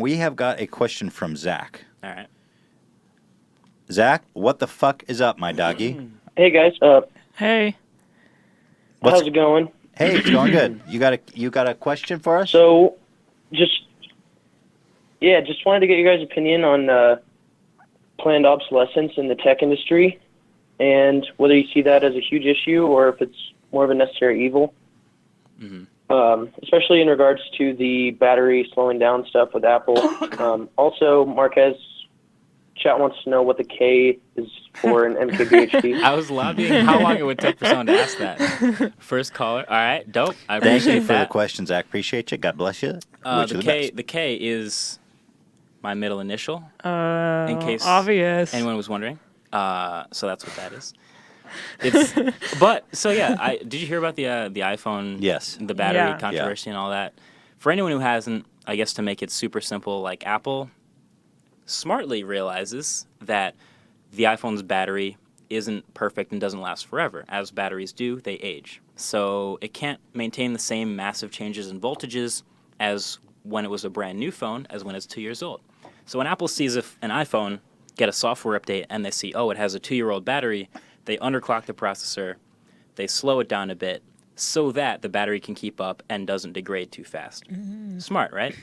We have got a question from Zach. All right. Zach, what the fuck is up, my doggy? Hey guys, Hey. how's it going? Hey, it's going good. You got a question for us? So, just wanted to get your guys' opinion on planned obsolescence in the tech industry, and whether you see that as a huge issue or if it's more of a necessary evil. Especially in regards to the battery slowing down stuff with Apple. Also, Marquez, chat wants to know what the K is for in MKBHD. I was lobbying how long it would take for someone to ask that. First caller. All right, dope. I Thank appreciate you for that. the question, Zach. Appreciate you. God bless you. The K is my middle initial, in case Obvious. anyone was wondering. So that's what that is. Did you hear about the iPhone? Yes. The battery Yeah. controversy and all that. For anyone who hasn't, I guess to make it super simple, like Apple smartly realizes that the iPhone's battery isn't perfect and doesn't last forever. As batteries do, they age. So it can't maintain the same massive changes in voltages as when it was a brand new phone as when it's 2 years old. So when Apple sees if an iPhone get a software update and they see, oh, it has a 2-year-old battery, they underclock the processor, they slow it down a bit so that the battery can keep up and doesn't degrade too fast. Smart, right?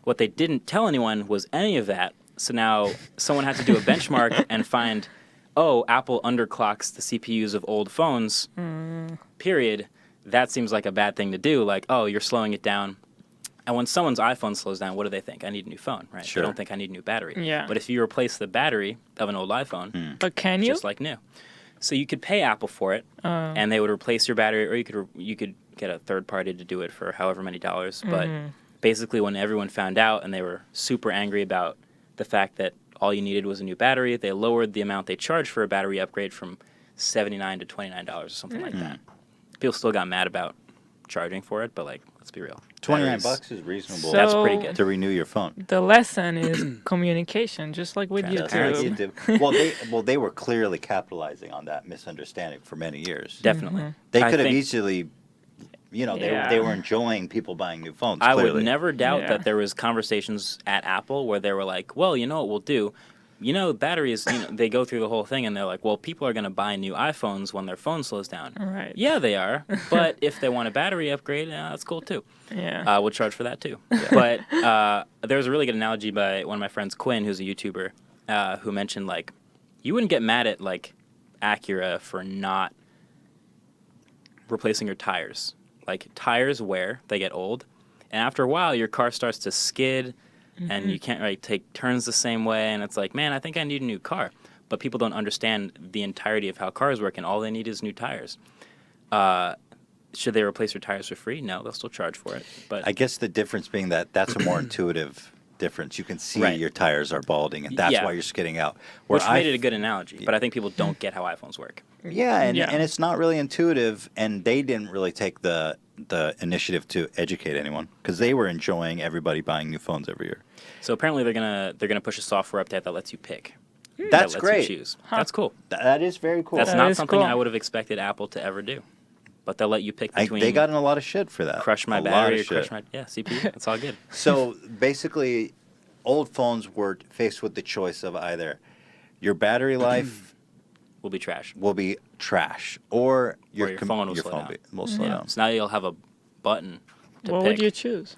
What they didn't tell anyone was any of that. So now someone had to do a benchmark and find, oh, Apple underclocks the CPUs of old phones, period. That seems like a bad thing to do. Like, oh, you're slowing it down. And when someone's iPhone slows down, what do they think? I need a new phone, right? Sure. They don't think I need a new battery. Yeah. But if you replace the battery of an old iPhone, But can you? just like new. So you could pay Apple for it, and they would replace your battery, or you could get a third party to do it for however many dollars. But basically, when everyone found out and they were super angry about the fact that all you needed was a new battery, they lowered the amount they charged for a battery upgrade from $79 to $29 or something like that. People still got mad about charging for it, but like, let's be real. $29 is reasonable. So- That's pretty good. to renew your phone. The lesson is communication, just like with Transparency. YouTube. Well, they were clearly capitalizing on that misunderstanding for many years. Definitely. They I could have think- easily, Yeah. they were enjoying people buying new phones. I clearly. would never doubt Yeah. that there was conversations at Apple where they were like, well, you know what we'll do? You know, batteries, they go through the whole thing and they're like, well, people are going to buy new iPhones when their phone slows down. Right. Yeah, they are. But if they want a battery upgrade, that's cool too. Yeah. We'll charge for that too. But there was a really good analogy by one of my friends, Quinn, who's a YouTuber, who mentioned, like, you wouldn't get mad at, like, Acura for not replacing your tires. Like, tires wear, they get old. And after a while, your car starts to skid, and you can't really take turns the same way. And it's like, man, I think I need a new car. But people don't understand the entirety of how cars work, and all they need is new tires. Should they replace your tires for free? No, they'll still charge for it. But I guess the difference being that that's a more intuitive difference. You can see Right. your tires are balding, and that's Yeah. why you're skidding out. Where which made it a good analogy. But I think people don't get how iPhones work. Yeah, and Yeah. it's not really intuitive, and they didn't really take the initiative to educate anyone because they were enjoying everybody buying new phones every year. So apparently they're gonna push a software update that lets you pick. That's that lets great. You choose. That's cool. That is very cool. That's That not is something cool. I would have expected Apple to ever do. But they'll let you pick between They got in a lot of shit for that. crush my A lot battery or of crush shit. my CPU. It's all good. So basically, old phones were faced with the choice of either your battery life We'll be trash. will be trash or your phone will slow down. will slow Yeah. down. So now you'll have a button to What pick. would you choose?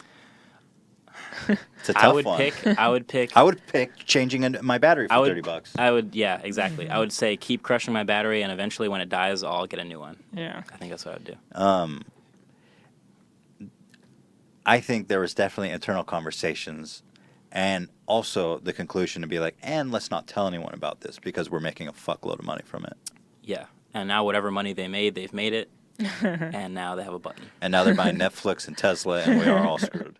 It's a tough I would one. pick. I would pick. I would pick changing my battery for I would, $30. I would. Yeah, exactly. I would say keep crushing my battery, and eventually, when it dies, I'll get a new one. Yeah. I think that's what I would do. I think there was definitely internal conversations, and also the conclusion to be like, and let's not tell anyone about this because we're making a fuckload of money from it. Yeah. And now whatever money they made, they've made it, and now they have a button. And now they're buying Netflix and Tesla, and we are all screwed.